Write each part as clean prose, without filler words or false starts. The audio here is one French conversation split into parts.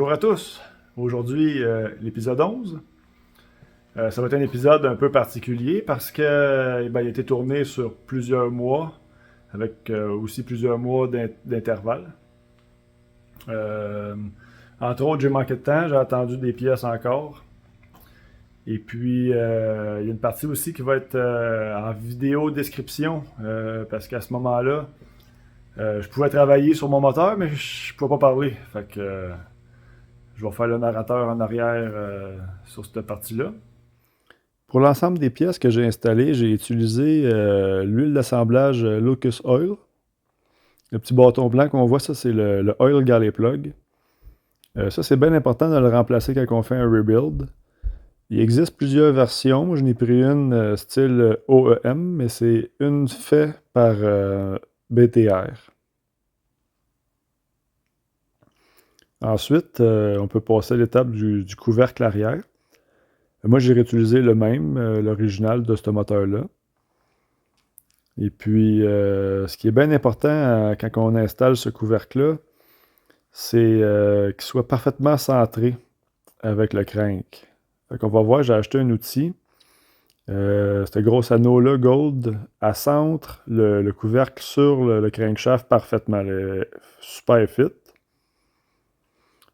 Bonjour à tous. Aujourd'hui, l'épisode 11. Ça va être un épisode un peu particulier parce que il a été tourné sur plusieurs mois, avec aussi plusieurs mois d'intervalle. Euh, Entre autres, j'ai manqué de temps, j'ai attendu des pièces encore. Et puis, il y a une partie aussi qui va être en vidéo description, parce qu'à ce moment-là, je pouvais travailler sur mon moteur, mais je pouvais pas parler. Fait que je vais faire le narrateur en arrière sur cette partie-là. Pour l'ensemble des pièces que j'ai installées, j'ai utilisé l'huile d'assemblage Locus Oil. Le petit bâton blanc qu'on voit, ça c'est le Oil Galley Plug. Ça c'est bien important de le remplacer quand on fait un rebuild. Il existe plusieurs versions. Moi, je n'ai pris une style OEM, mais c'est une faite par BTR. Ensuite, on peut passer à l'étape du couvercle arrière. Moi, j'ai réutilisé le même, l'original de ce moteur-là. Et puis, ce qui est bien important quand on installe ce couvercle-là, c'est qu'il soit parfaitement centré avec le crank. Fait qu'on va voir, j'ai acheté un outil. Ce gros anneau-là, Gold, à centre le couvercle sur le crankshaft parfaitement. Super fit.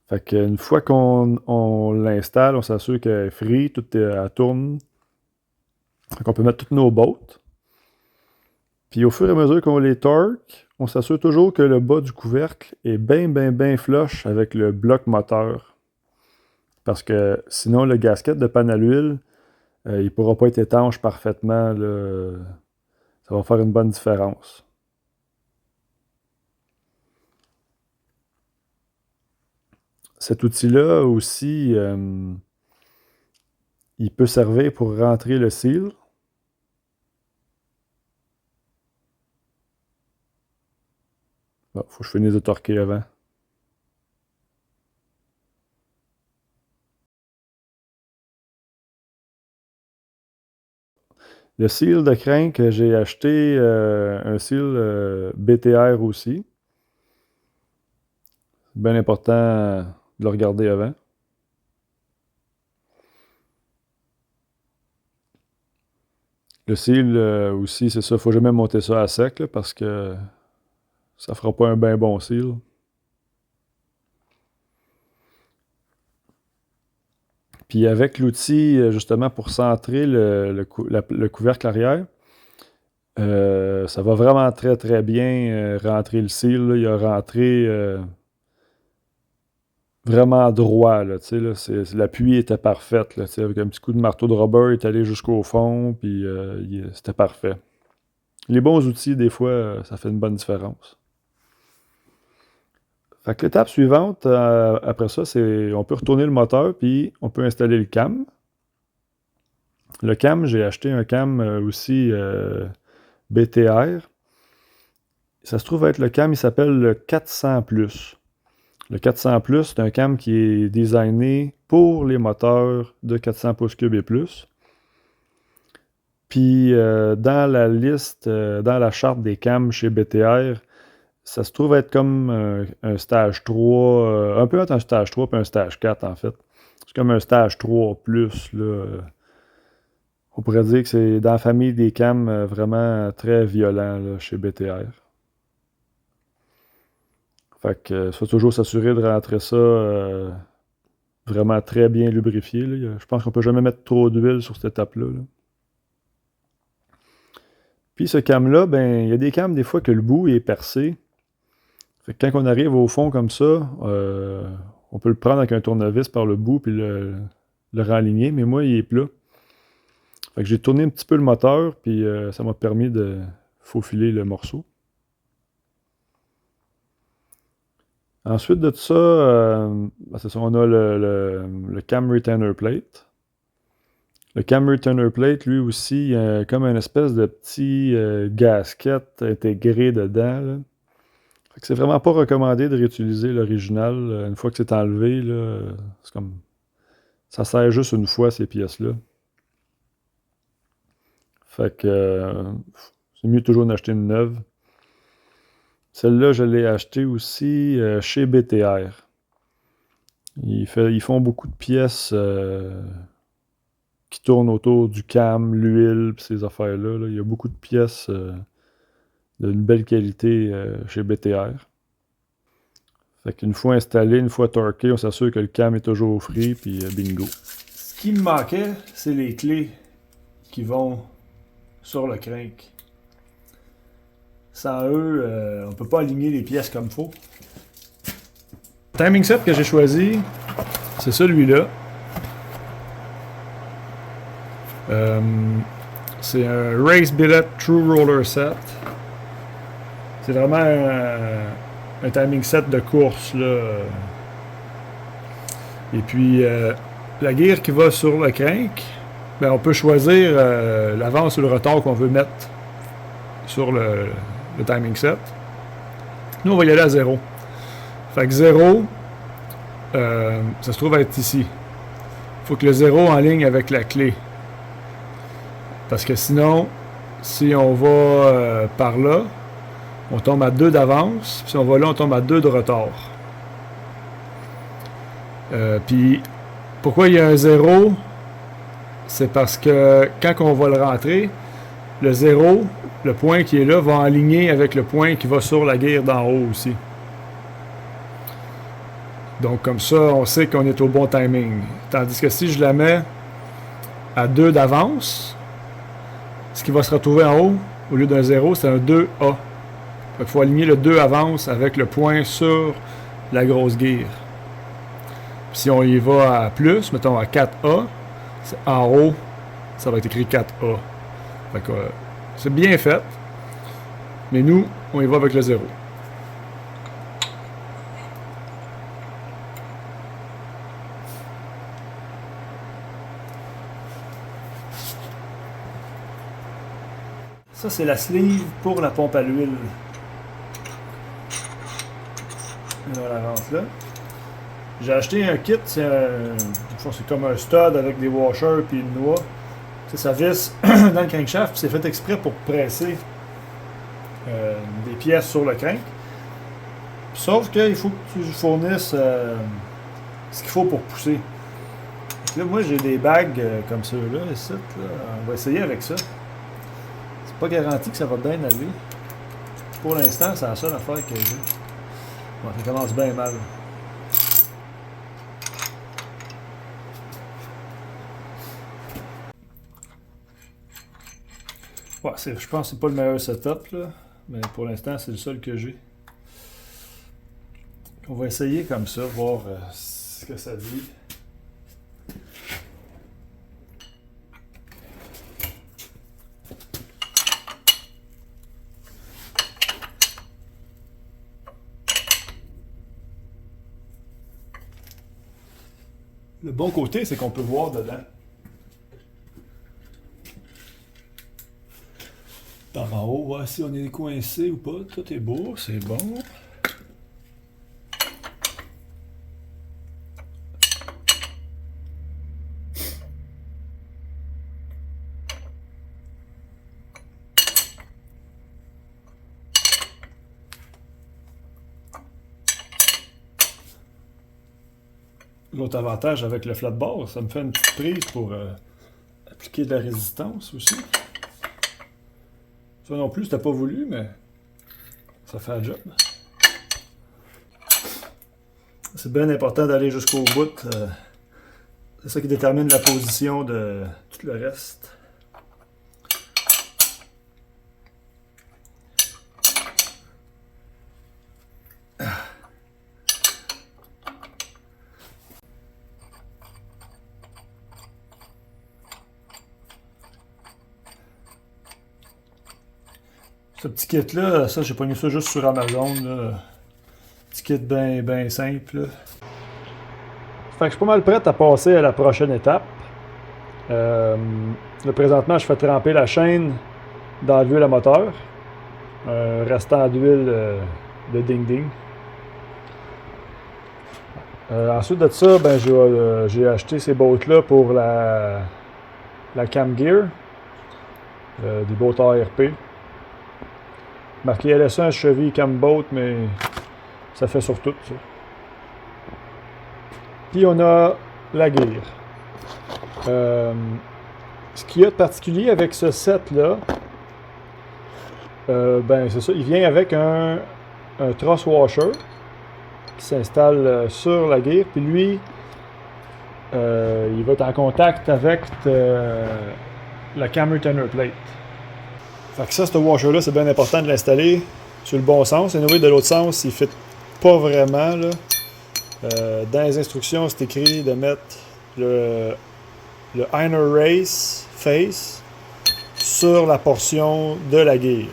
Fait qu'une fois qu'on l'installe, on s'assure qu'elle est free, elle tourne. Fait qu'on peut mettre toutes nos bottes. Puis au fur et à mesure qu'on les torque, on s'assure toujours que le bas du couvercle est bien flush avec le bloc moteur. Parce que sinon, le gasket de panne à l'huile, il ne pourra pas être étanche parfaitement. Là. Ça va faire une bonne différence. Cet outil-là aussi, il peut servir pour rentrer le seal. Bon, faut que je finisse de torquer avant. Le seal de crank, j'ai acheté un seal BTR aussi. C'est bien important de le regarder avant. Le seal aussi, c'est ça, faut jamais monter ça à sec là, parce que ça fera pas un bien bon seal. Puis avec l'outil, justement, pour centrer le couvercle arrière, ça va vraiment très bien rentrer le seal. Là. Il a rentré vraiment droit. Là, l'appui était parfait. Là, avec un petit coup de marteau de rubber, il est allé jusqu'au fond, puis c'était parfait. Les bons outils, des fois, ça fait une bonne différence. Fait que l'étape suivante, après ça, c'est on peut retourner le moteur, puis on peut installer le cam. Le cam, j'ai acheté un cam aussi BTR. Ça se trouve être le cam, il s'appelle le 400+. Le 400+, c'est un cam qui est designé pour les moteurs de 400 pouces cubes et plus. Puis dans la liste, dans la charte des cams chez BTR, ça se trouve être comme un stage 3, un peu entre un stage 3 et un stage 4 en fait. C'est comme un stage 3 plus. Là. On pourrait dire que c'est dans la famille des cams vraiment très violents là, chez BTR. Fait que faut toujours s'assurer de rentrer ça vraiment très bien lubrifié. Là. Je pense qu'on peut jamais mettre trop d'huile sur cette étape-là. Là. Puis ce cam-là, ben il y a des cams des fois que le bout est percé. Fait que quand on arrive au fond comme ça, on peut le prendre avec un tournevis par le bout puis le renligner, mais moi, il est plat. Fait que j'ai tourné un petit peu le moteur, puis ça m'a permis de faufiler le morceau. Ensuite de tout ça, c'est ça, on a le cam retainer plate. Le cam retainer plate, lui aussi, comme une espèce de petit gasket intégré dedans. Là. Fait que c'est vraiment pas recommandé de réutiliser l'original. Une fois que c'est enlevé, là, c'est comme. Ça sert juste une fois, ces pièces-là. Fait que c'est mieux toujours d'acheter une neuve. Celle-là, je l'ai achetée aussi chez BTR. Ils font beaucoup de pièces qui tournent autour du cam, l'huile, pis ces affaires-là. Là. Il y a beaucoup de pièces d'une belle qualité chez BTR. Fait qu'une fois installé, une fois torqué, on s'assure que le cam est toujours au frais, puis bingo. Ce qui me manquait, c'est les clés qui vont sur le crank. Sans eux, on peut pas aligner les pièces comme il faut. Le timing set que j'ai choisi, c'est celui-là. C'est un Race Billet True Roller Set. C'est vraiment un timing set de course, là. Et puis, la gear qui va sur le crank, ben, on peut choisir l'avance ou le retard qu'on veut mettre sur le timing set. Nous, on va y aller à 0. Fait que 0, ça se trouve être ici. Il faut que le 0 en ligne avec la clé. Parce que sinon, si on va par là, on tombe à 2 d'avance. Si on va là, on tombe à 2 de retard. Puis, pourquoi il y a un 0? C'est parce que quand on va le rentrer, le 0, le point qui est là, va aligner avec le point qui va sur la gear d'en haut aussi. Donc, comme ça, on sait qu'on est au bon timing. Tandis que si je la mets à 2 d'avance, ce qui va se retrouver en haut, au lieu d'un 0, c'est un 2A. Il faut aligner le 2 avance avec le point sur la grosse gear. Puis si on y va à plus, mettons à 4A, en haut, ça va être écrit 4A. Fait que, c'est bien fait. Mais nous, on y va avec le 0. Ça, c'est la sleeve pour la pompe à l'huile. On la rentre là. J'ai acheté un kit, c'est comme un stud avec des washers et une noix. Ça visse dans le crankshaft, puis c'est fait exprès pour presser des pièces sur le crank. Sauf qu'il faut que tu fournisses ce qu'il faut pour pousser. Là, moi, j'ai des bagues comme ceux-là, ici. Là. On va essayer avec ça. C'est pas garanti que ça va bien aller. Pour l'instant, c'est la seule affaire que j'ai. Bon, ça commence bien mal. Ouais, je pense que c'est pas le meilleur setup, là, mais pour l'instant, c'est le seul que j'ai. On va essayer comme ça, voir ce que ça dit. Le bon côté, c'est qu'on peut voir dedans. Par en haut, voir si on est coincé ou pas. Tout est beau, c'est bon. L'autre avantage avec le flat bar, ça me fait une petite prise pour appliquer de la résistance aussi. Ça non plus, c'était pas voulu, mais ça fait un job. C'est bien important d'aller jusqu'au bout. C'est ça qui détermine la position de tout le reste. Ce petit kit-là, ça, j'ai pogné ça juste sur Amazon. Là. Petit kit bien simple. Là. Fait que je suis pas mal prêt à passer à la prochaine étape. Là, présentement, je fais tremper la chaîne dans l'huile à moteur. Restant d'huile de ding-ding. Ensuite de ça, ben, j'ai acheté ces bottes-là pour la Cam Gear. Des bottes ARP. Marqué LS1 cheville Cam Boat, mais ça fait sur tout ça. Puis on a la gear. Ce qu'il y a de particulier avec ce set-là, ben c'est ça, il vient avec un truss washer qui s'installe sur la gear, puis lui, il va être en contact avec la cam retainer plate. Fait que ça, ce washer-là, c'est bien important de l'installer sur le bon sens. Et anyway, de l'autre sens, il ne fit pas vraiment. Là. Dans les instructions, c'est écrit de mettre le inner race face sur la portion de la gear.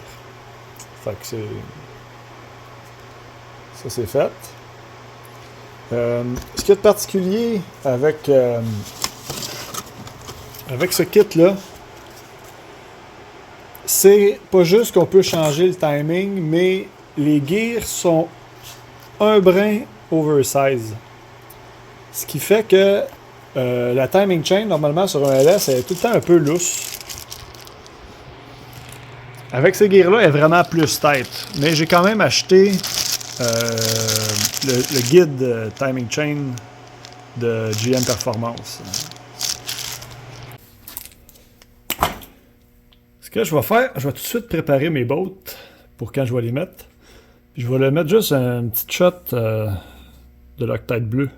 Fait que c'est... Ça, c'est fait. Ce qu'il y a de particulier avec ce kit-là, c'est pas juste qu'on peut changer le timing, mais les gears sont un brin oversize. Ce qui fait que la timing chain, normalement, sur un LS, elle est tout le temps un peu lousse. Avec ces gears-là, elle est vraiment plus tight. Mais j'ai quand même acheté le guide timing chain de GM Performance. Ce que je vais faire, je vais tout de suite préparer mes bottes pour quand je vais les mettre. Puis je vais le mettre juste un petit shot de Loctite bleu.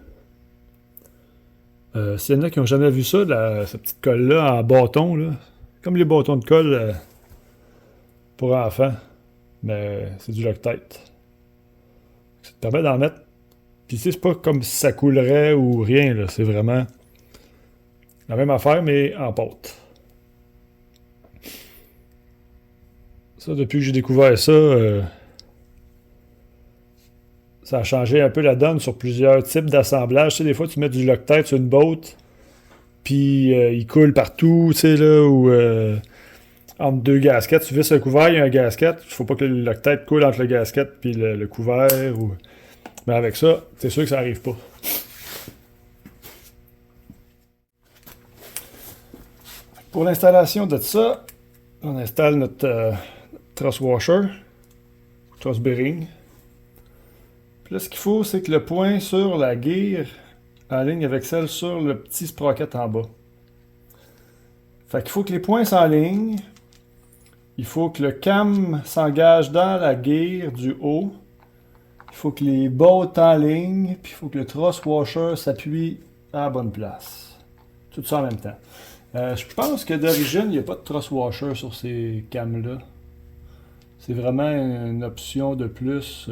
S'il y en a qui n'ont jamais vu ça, cette petite colle-là en bâton, là, comme les bâtons de colle pour enfants, mais c'est du Loctite. Ça te permet d'en mettre. Puis c'est pas comme si ça coulerait ou rien, là. C'est vraiment la même affaire, mais en pâte. Ça, depuis que j'ai découvert ça, ça a changé un peu la donne sur plusieurs types d'assemblages. Tu sais, des fois, tu mets du Loctite sur une botte, puis il coule partout, tu sais, là, ou entre deux gasquettes. Tu visses le couvert, il y a un gasket. Il faut pas que le Loctite coule entre le gasket puis le couvert. Mais avec ça, c'est sûr que ça arrive pas. Pour l'installation de ça, on installe notre truss washer, truss bearing. Puis là, ce qu'il faut, c'est que le point sur la gear aligne avec celle sur le petit sprocket en bas. Fait qu'il faut que les points s'alignent. Il faut que le cam s'engage dans la gear du haut. Il faut que les bottes s'alignent. Puis il faut que le truss washer s'appuie à la bonne place. Tout ça en même temps. Je pense que d'origine, il n'y a pas de truss washer sur ces cams-là. C'est vraiment une option de plus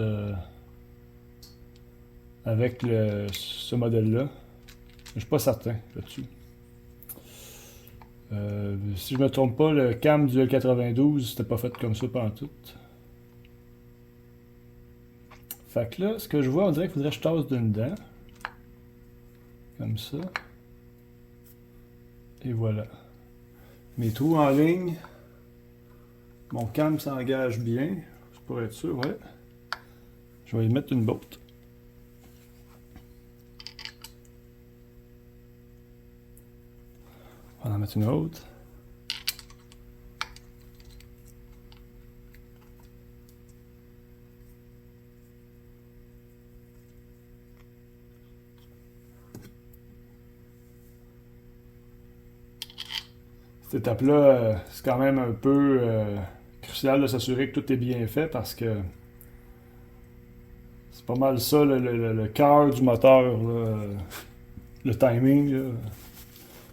avec ce modèle-là. Je ne suis pas certain là-dessus. Si je ne me trompe pas, le cam du L92, c'était pas fait comme ça pantoute. Fait que là, ce que je vois, on dirait qu'il faudrait que je tasse d'une dent. Comme ça. Et voilà. Mes trous en ligne. Mon cam s'engage bien. C'est pour être sûr, ouais. Je vais y mettre une botte. On va en mettre une autre. Cette étape-là, c'est quand même un peu crucial de s'assurer que tout est bien fait parce que c'est pas mal ça le cœur du moteur, là, le timing. Là.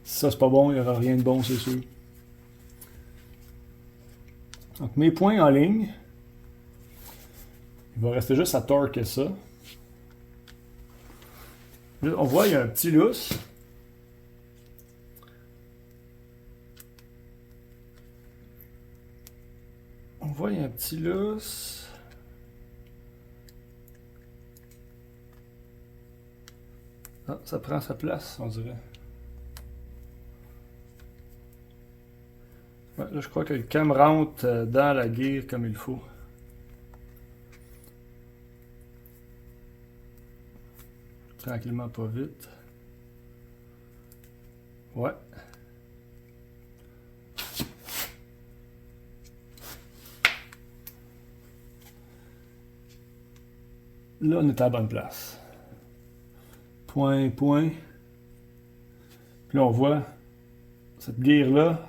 Si ça c'est pas bon, il n'y aura rien de bon, c'est sûr. Donc mes points en ligne, il va rester juste à torquer ça. Là, on voit il y a un petit lousse. On voit, il y a un petit lousse. Ah, ça prend sa place, on dirait. Ouais, là, je crois que le cam rentre dans la gear comme il faut. Tranquillement, pas vite. Ouais. Là, on est à la bonne place. Point, point. Puis là, on voit cette gear-là.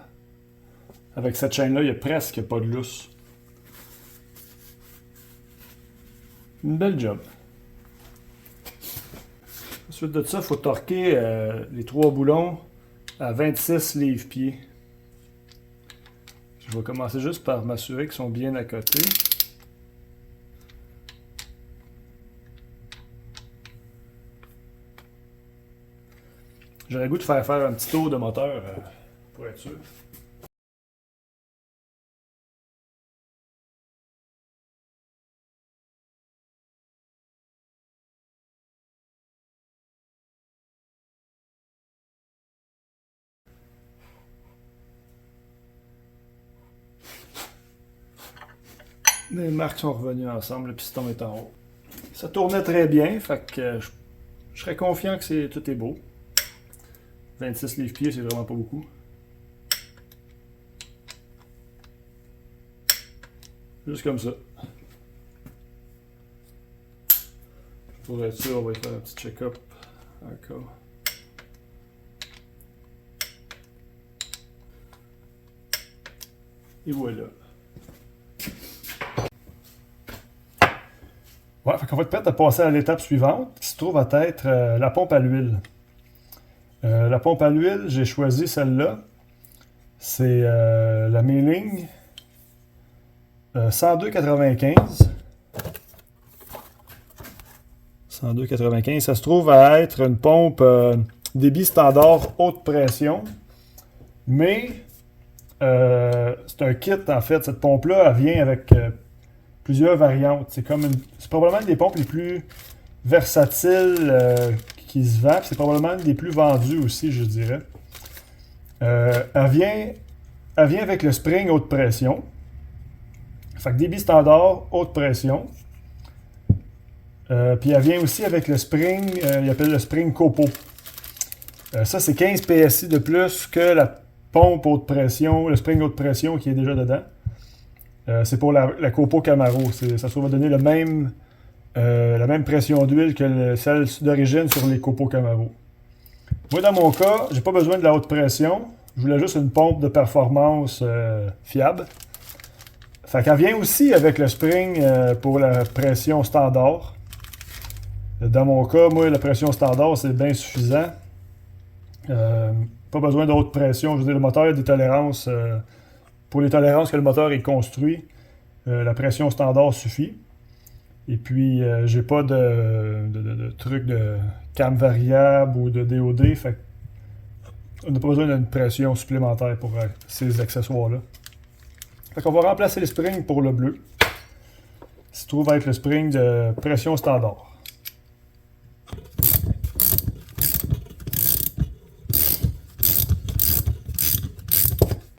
Avec cette chaîne-là, il n'y a presque pas de lousse. Une belle job. Ensuite de ça, il faut torquer les 3 boulons à 26 livres-pieds. Je vais commencer juste par m'assurer qu'ils sont bien à côté. J'aurais le goût de faire un petit tour de moteur pour être sûr. Les marques sont revenues ensemble, le piston est en haut. Ça tournait très bien, fait que je serais confiant que tout est beau. 26 livres-pieds, c'est vraiment pas beaucoup. Juste comme ça. Pour être sûr, on va faire un petit check-up encore. Et voilà. Ouais, fait qu'on va être prêt à passer à l'étape suivante, qui se trouve à être la pompe à l'huile. La pompe à l'huile, j'ai choisi celle-là. C'est la Mealing 102,95. 102,95. Ça se trouve à être une pompe débit standard haute pression. Mais c'est un kit, en fait. Cette pompe-là, elle vient avec plusieurs variantes. C'est probablement une des pompes les plus versatiles qui se vendent. C'est probablement une des plus vendues aussi, je dirais. Elle vient avec le spring haute pression. Fait que débit standard, haute pression. Puis elle vient aussi avec le spring, il appelle le spring copo. Ça, c'est 15 PSI de plus que la pompe haute pression, le spring haute pression qui est déjà dedans. C'est pour la copo Camaro. Ça se trouve à donner la même pression d'huile que celle d'origine sur les copeaux Camaro. Moi, dans mon cas, j'ai pas besoin de la haute pression. Je voulais juste une pompe de performance fiable. Fait qu'elle vient aussi avec le spring pour la pression standard. Dans mon cas, moi, la pression standard, c'est bien suffisant. Pas besoin de haute pression. Je veux dire, le moteur a des tolérances. Pour les tolérances que le moteur est construit, la pression standard suffit. Et puis, j'ai pas de truc de cam variable ou de DOD. Fait on n'a pas besoin d'une pression supplémentaire pour ces accessoires-là. Fait qu'on va remplacer le spring pour le bleu. Il se trouve être le spring de pression standard.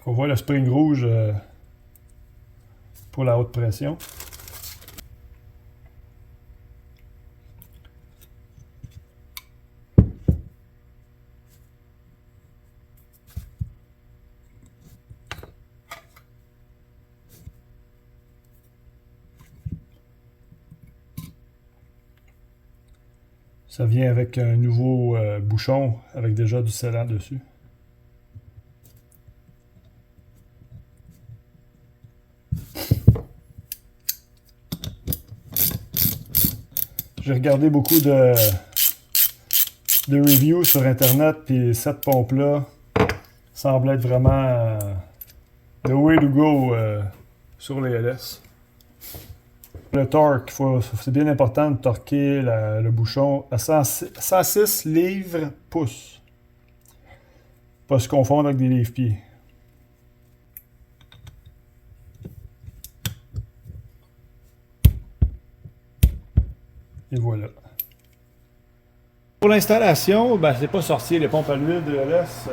On voit le spring rouge pour la haute pression. Ça vient avec un nouveau bouchon avec déjà du scellant dessus. J'ai regardé beaucoup de reviews sur internet, puis cette pompe-là semble être vraiment the way to go sur les LS. Le torque, c'est bien important de torquer le bouchon à 106 livres-pouces. Pas se confondre avec des livres-pieds. Et voilà. Pour l'installation, ben, c'est pas sorcier les pompes à l'huile de LS.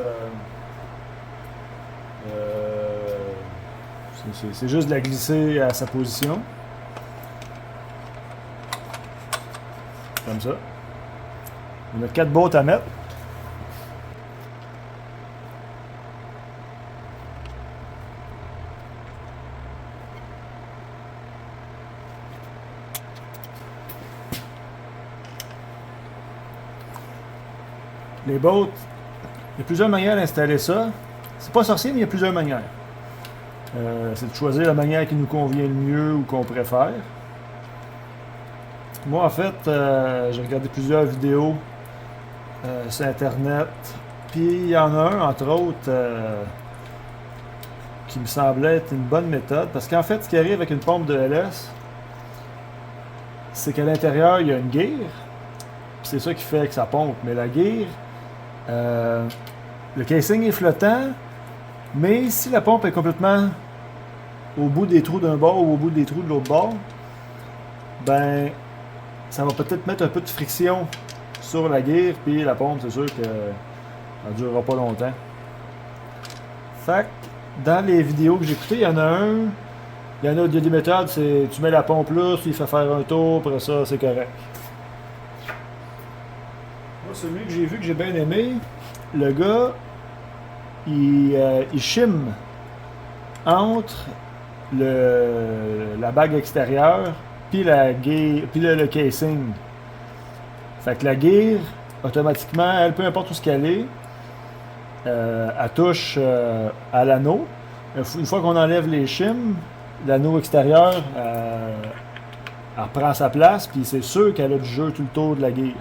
C'est juste de la glisser à sa position. Comme ça. On a 4 bottes à mettre. Les boats, il y a plusieurs manières d'installer ça. C'est pas sorcier, mais il y a plusieurs manières. C'est de choisir la manière qui nous convient le mieux ou qu'on préfère. Moi, en fait, j'ai regardé plusieurs vidéos sur Internet. Puis il y en a un, entre autres, qui me semblait être une bonne méthode. Parce qu'en fait, ce qui arrive avec une pompe de LS, c'est qu'à l'intérieur, il y a une guire. Puis c'est ça qui fait que ça pompe. Mais la guire, le casing est flottant. Mais si la pompe est complètement au bout des trous d'un bord ou au bout des trous de l'autre bord, ben, ça va peut-être mettre un peu de friction sur la guire. Puis la pompe, c'est sûr que ça ne durera pas longtemps. Fait que dans les vidéos que j'ai écoutées, il y en a un. Il y a des méthodes, c'est tu mets la pompe là, il fait faire un tour, après ça, c'est correct. Moi, celui que j'ai vu, que j'ai bien aimé, le gars, il chime entre la bague extérieure puis puis le casing. Fait que la gear, automatiquement, elle, peu importe où ce qu'elle est, elle touche à l'anneau. Une fois qu'on enlève les shims, l'anneau extérieur, elle reprend sa place, puis c'est sûr qu'elle a du jeu tout le tour de la gear.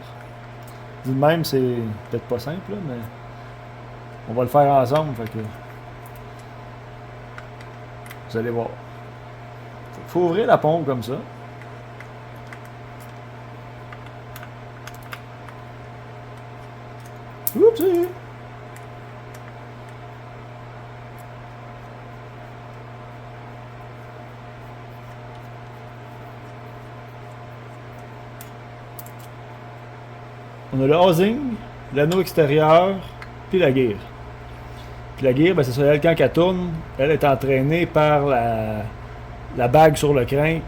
Dit de même, c'est peut-être pas simple, là, mais on va le faire ensemble, fait que vous allez voir. Il faut ouvrir la pompe comme ça. Oups! On a le housing, l'anneau extérieur, puis la gear. Puis la gear, ben c'est ça, elle, quand elle tourne, elle est entraînée par la bague sur le crank.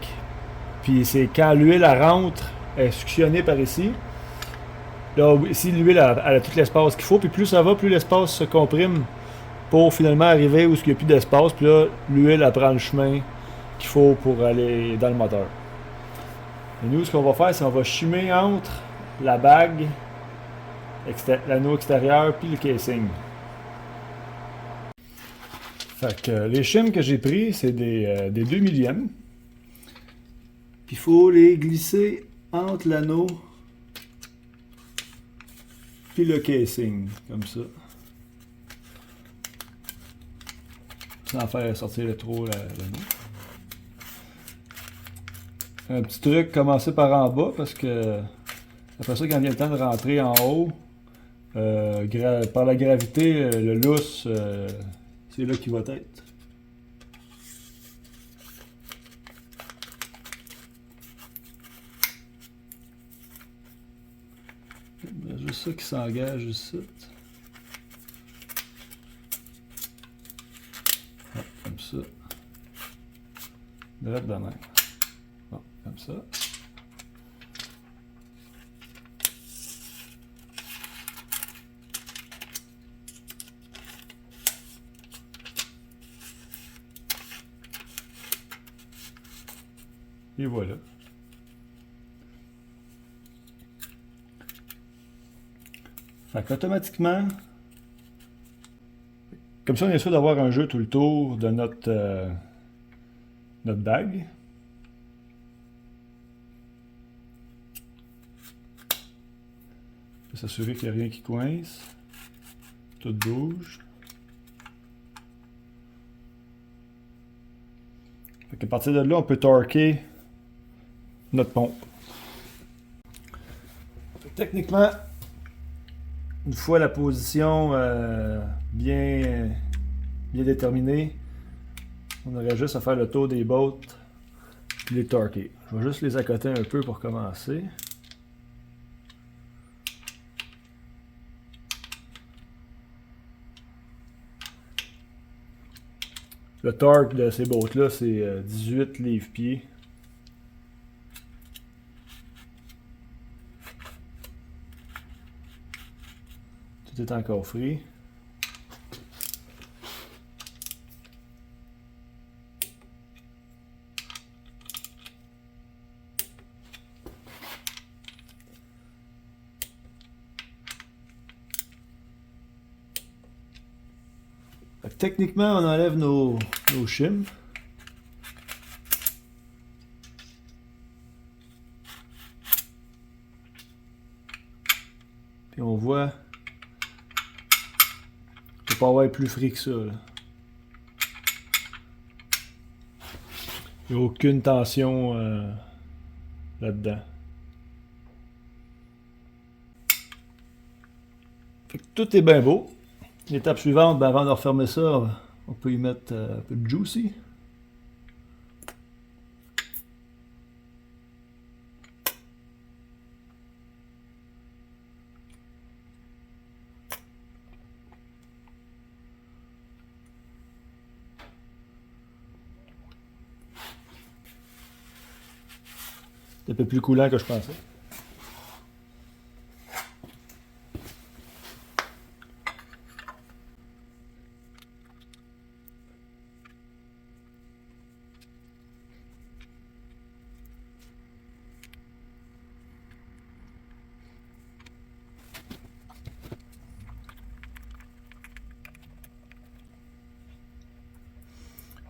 Puis c'est quand l'huile rentre, elle est suctionnée par ici. Là, ici, l'huile elle a tout l'espace qu'il faut. Puis plus ça va, plus l'espace se comprime pour finalement arriver où il n'y a plus d'espace. Puis là, l'huile elle prend le chemin qu'il faut pour aller dans le moteur. Et nous, ce qu'on va faire, c'est qu'on va chimer entre la bague, l'anneau extérieur, puis le casing. Fait que les shims que j'ai pris, c'est des 2 millièmes. Puis il faut les glisser entre l'anneau puis le casing, comme ça. Sans faire sortir le trop l'anneau. Un petit truc, commencer par en bas, parce que après ça, quand vient le temps de rentrer en haut, par la gravité, le lousse, c'est là qu'il va être. Il y a juste ça qui s'engage ici. Hop, comme ça. Direct de même. Bon, comme ça. Et voilà. Fait qu'automatiquement, comme ça, on est sûr d'avoir un jeu tout le tour de notre bague. Faut s'assurer qu'il n'y a rien qui coince. Tout bouge. Fait qu'à partir de là, on peut torquer notre pompe. Techniquement, une fois la position bien déterminée, on aurait juste à faire le tour des boats et les torquer. Je vais juste les accoter un peu pour commencer. Le torque de ces boats-là, c'est 18 livres-pieds. Tout est encore free. Fait que techniquement, on enlève nos shims. Puis on voit, il ne peut pas avoir plus frais que ça. Là. Il n'y a aucune tension là-dedans. Fait que tout est bien beau. L'étape suivante, ben avant de refermer ça, on peut y mettre un peu de juicy. C'est un peu plus coulant que je pensais.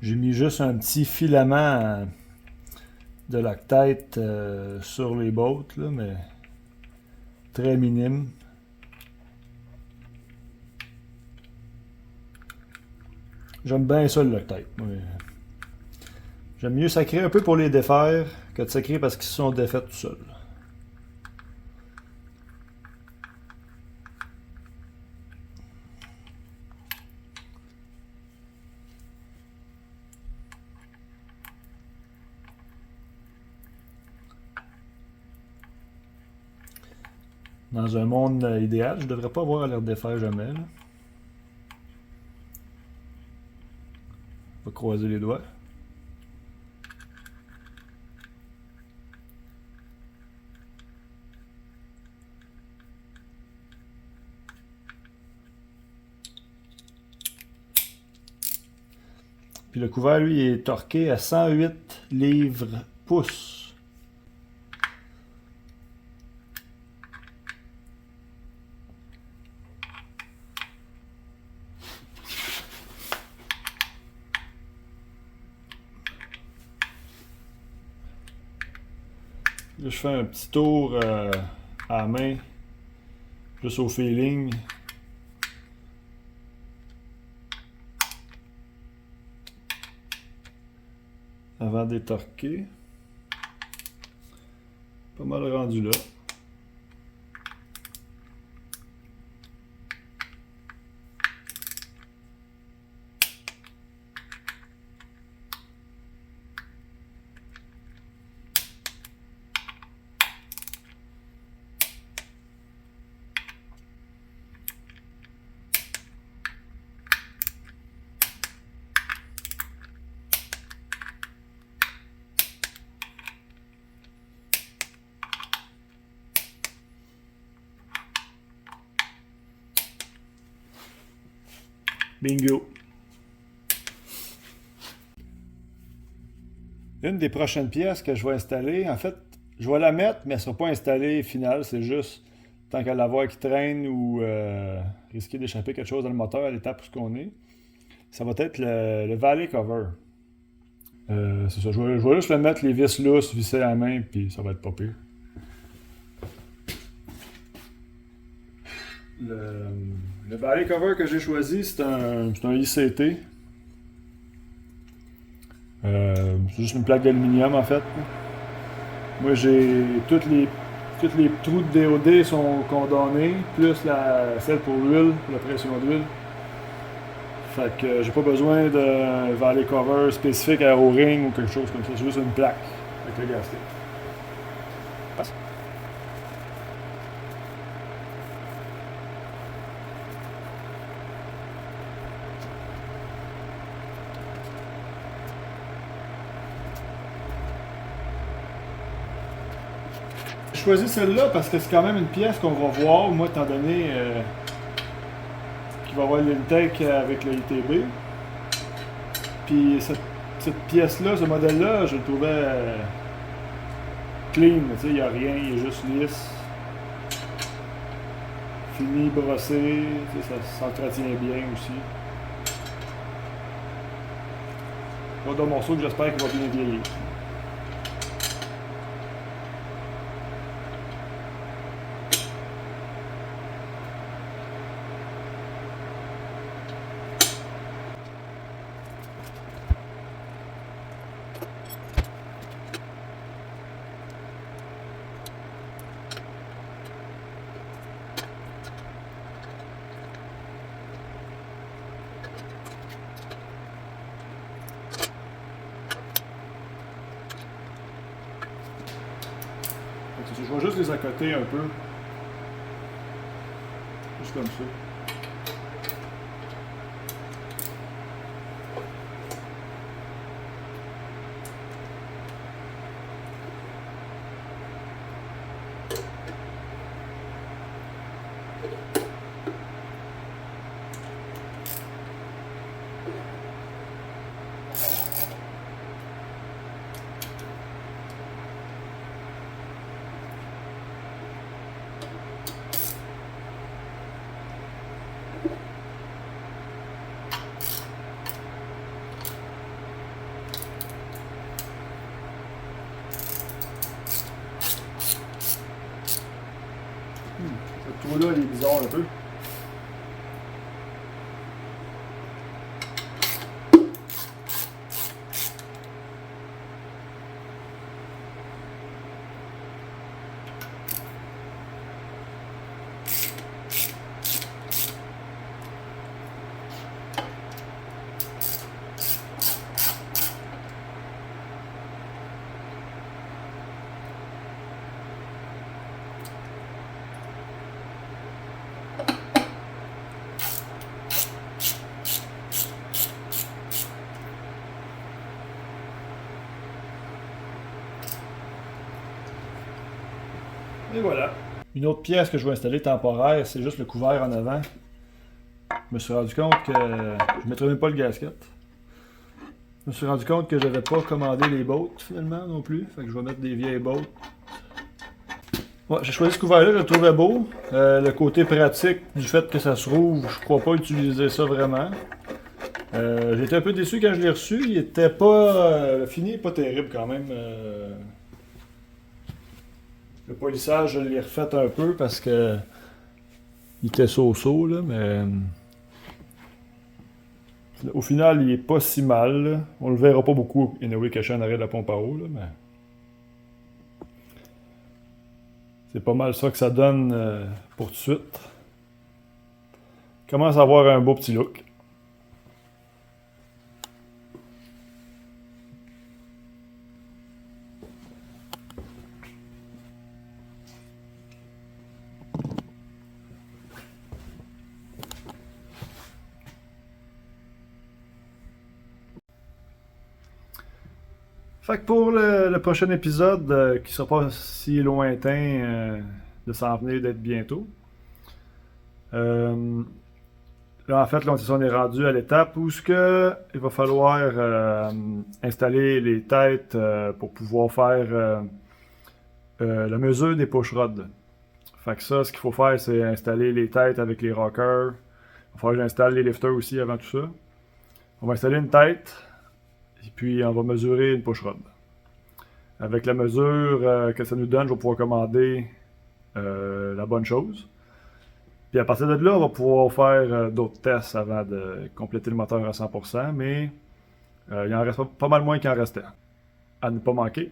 J'ai mis juste un petit filament de lactate sur les bottes, là, mais très minime. J'aime bien ça le lactate. J'aime mieux sacrer un peu pour les défaire que de sacrer parce qu'ils se sont défaits tout seuls. Dans un monde idéal, je devrais pas avoir à leur défaire jamais. Là. On va croiser les doigts. Puis le couvert, lui, est torqué à 108 livres-pouces. Là, je fais un petit tour à la main, plus au feeling. Avant d'étorquer. Pas mal rendu là. Bingo! Une des prochaines pièces que je vais installer, en fait, je vais la mettre, mais elle ne sera pas installée finale, c'est juste tant qu'à l'avoir qui traîne ou risquer d'échapper quelque chose dans le moteur à l'étape où on est. Ça va être le Valley Cover. C'est ça, je vais juste le mettre les vis lousses, visser à la main, puis ça va être pas pire. Le Valley Cover que j'ai choisi, c'est un ICT. C'est juste une plaque d'aluminium en fait. Moi j'ai tous les trous de DOD sont condamnés, plus celle pour l'huile, pour la pression d'huile. Fait que j'ai pas besoin d'un Valley Cover spécifique à O-ring ou quelque chose comme ça. C'est juste une plaque avec le gasket. Passe. J'ai choisi celle-là parce que c'est quand même une pièce qu'on va voir, moi étant donné qu'il va y avoir l'intake avec le ITB. Puis cette pièce-là, ce modèle-là, je le trouvais clean, tu sais, il n'y a rien, il est juste lisse. Fini, brossé, ça s'entretient bien aussi. Pas d'un morceau que j'espère qu'il va bien vieillir. Je vais juste les accoter un peu. Juste comme ça. Ce trou-là, il est bizarre un peu. Et voilà. Une autre pièce que je vais installer temporaire, c'est juste le couvert en avant. Je me suis rendu compte que je ne mettrai même pas le gasket. Je me suis rendu compte que je n'avais pas commandé les bottes finalement non plus. Fait que je vais mettre des vieilles bottes. Ouais, j'ai choisi ce couvert-là, je le trouvais beau. Le côté pratique du fait que ça se rouvre, je crois pas utiliser ça vraiment. J'étais un peu déçu quand je l'ai reçu. Il était pas. Le fini est pas terrible quand même. Le polissage, je l'ai refait un peu parce que il était so-so, là, mais au final, il est pas si mal. Là. On le verra pas beaucoup, anyway, caché en arrière de la pompe à eau, là, mais c'est pas mal ça que ça donne pour tout de suite. Commence à avoir un beau petit look. Fait que pour le prochain épisode, qui sera pas si lointain de s'en venir d'être bientôt, là en fait, là, on est rendu à l'étape où il va falloir installer les têtes pour pouvoir faire la mesure des push rods. Fait que ça, ce qu'il faut faire, c'est installer les têtes avec les rockers. Il va falloir que j'installe les lifters aussi avant tout ça. On va installer une tête. Et puis, on va mesurer une push rod. Avec la mesure que ça nous donne, je vais pouvoir commander la bonne chose. Puis à partir de là, on va pouvoir faire d'autres tests avant de compléter le moteur à 100%, mais il en reste pas mal moins qu'il en restait. À ne pas manquer.